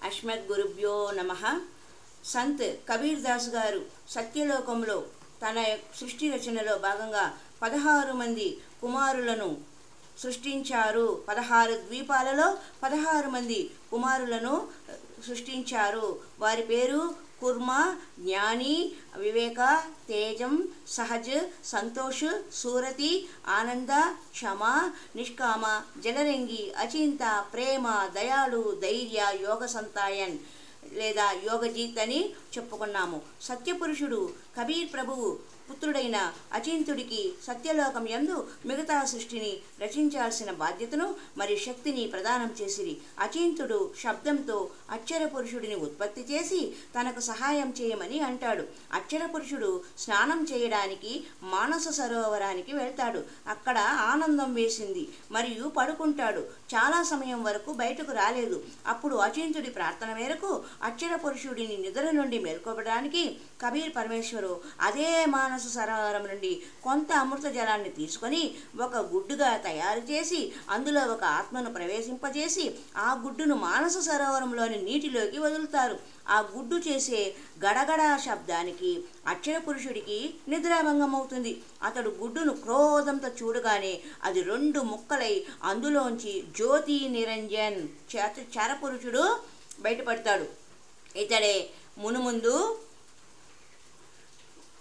అస్మద్గురుభ్యో నమః. సంత్ కబీర్ దాస్ గారు సత్యలోకంలో తన సృష్టి రచనలో భాగంగా 16 మంది కుమారులను సృష్టించారు. 16 ద్వీపాలలో 16 మంది కుమారులను సృష్టించారు. వారి పేరు కుర్మా, జ్ఞాని, వివేక, తేజం, సహజ్, సంతోష్, సూరతి, ఆనంద, క్షమ, నిష్కామ, జలరంగి, అచింత, ప్రేమ, దయాళు, ధైర్య, యోగ సంతాయన్ లేదా యోగజీత్ అని చెప్పుకున్నాము. సత్యపురుషుడు కబీర్ ప్రభువు పుత్రుడైన అచింతుడికి సత్యలోకం యందు మిగతా సృష్టిని రచించాల్సిన బాధ్యతను మరియు శక్తిని ప్రదానం చేసిరి. అచింతుడు శబ్దంతో అక్షర పురుషుడిని ఉత్పత్తి చేసి తనకు సహాయం చేయమని అంటాడు. అక్షర పురుషుడు స్నానం చేయడానికి మానస సరోవరానికి వెళ్తాడు. అక్కడ ఆనందం వేసింది మరియు పడుకుంటాడు. చాలా సమయం వరకు బయటకు రాలేదు. అప్పుడు అచింతుడి ప్రార్థన మేరకు అక్షర పురుషుడిని నిద్ర నుండి మేల్కొనడానికి కబీర్ పరమేశ్వరు అదే మానస సరోవరం నుండి కొంత అమృత జలాన్ని తీసుకొని ఒక గుడ్డుగా తయారు చేసి అందులో ఒక ఆత్మను ప్రవేశింపజేసి ఆ గుడ్డును మానస సరోవరంలోని నీటిలోకి వదులుతారు. ఆ గుడ్డు చేసే గడగడ శబ్దానికి అక్షర పురుషుడికి నిద్రాభంగం అవుతుంది. అతడు గుడ్డును క్రోధంతో చూడగానే అది 2 ముక్కలై అందులోంచి జ్యోతి నిరంజన్ చరపురుషుడు బయటపడతాడు. ఇతడే మునుముందు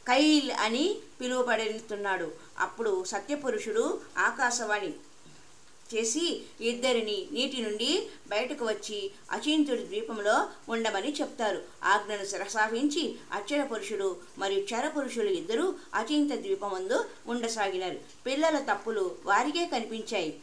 కైల్ అని పిలువబడుతున్నాడు. అప్పుడు సత్యపురుషుడు ఆకాశవాణి చేసి ఇద్దరిని నీటి నుండి బయటకు వచ్చి అచింతుడి ద్వీపంలో ఉండమని చెప్తారు. ఆజ్ఞను శిరసావించి అక్షర పురుషుడు మరియు చరపురుషులు ఇద్దరూ అచింత ద్వీపమందు ఉండసాగినారు. పిల్లల తప్పులు వారికే కనిపించాయి.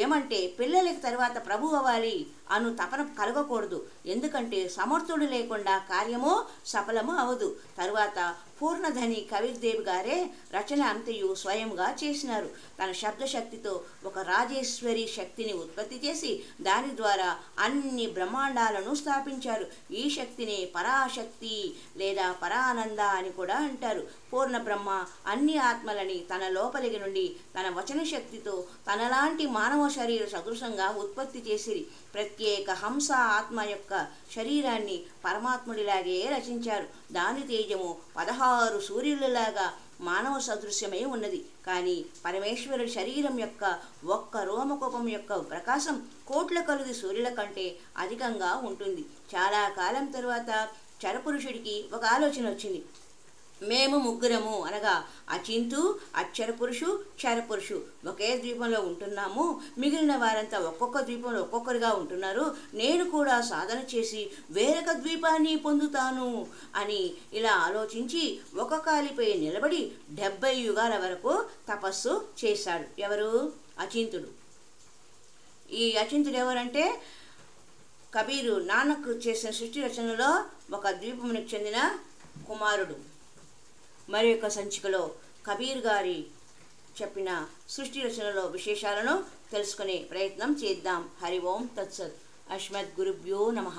ఏమంటే పిల్లలకి తర్వాత ప్రభు అవ్వాలి అను తపన కలగకూడదు. ఎందుకంటే సమర్థుడు లేకుండా కార్యము సఫలము అవదు. తరువాత పూర్ణధని కబీర్ గారే రచన అంతయు స్వయంగా చేసినారు. తన శబ్దశక్తితో ఒక రాజేశ్వరి శక్తిని ఉత్పత్తి చేసి దాని ద్వారా అన్ని బ్రహ్మాండాలను స్థాపించారు. ఈ శక్తిని పరాశక్తి లేదా పరానంద అని కూడా అంటారు. పూర్ణ బ్రహ్మ అన్ని ఆత్మలని తన లోపలికి నుండి తన వచన శక్తితో తనలాంటి మానవ శరీర సదృశంగా ఉత్పత్తి చేసిరి. ప్రత్యేక హంస ఆత్మ యొక్క శరీరాన్ని పరమాత్ముడిలాగే రచించారు. దాని తేజము 16 సూర్యులలాగా మానవ సదృశ్యమై ఉన్నది. కానీ పరమేశ్వరుడి శరీరం యొక్క ఒక్క రోమకోపం యొక్క ప్రకాశం కోట్ల కొలది సూర్యుల కంటే అధికంగా ఉంటుంది. చాలా కాలం తరువాత చరపురుషుడికి ఒక ఆలోచన వచ్చింది. మేము ముగ్గురము అనగా అచింతు, అక్షరపురుషు, చరపురుషు ఒకే ద్వీపంలో ఉంటున్నాము. మిగిలిన వారంతా ఒక్కొక్క ద్వీపంలో ఒక్కొక్కరిగా ఉంటున్నారు. నేను కూడా సాధన చేసి వేరొక ద్వీపాన్ని పొందుతాను అని ఇలా ఆలోచించి ఒక కాలిపై నిలబడి 70 యుగాల వరకు తపస్సు చేశాడు. ఎవరు? అచింతుడు. ఈ అచింతుడు ఎవరంటే కబీరు నానక్ చేసిన సృష్టి రచనలో ఒక ద్వీపమునికి చెందిన కుమారుడు. మరి యొక్క సంచికలో కబీర్ గారి చెప్పిన సృష్టి రచనలో విశేషాలను తెలుసుకునే ప్రయత్నం చేద్దాం. హరి ఓం తత్సత్. అస్మద్గురుభ్యో నమః.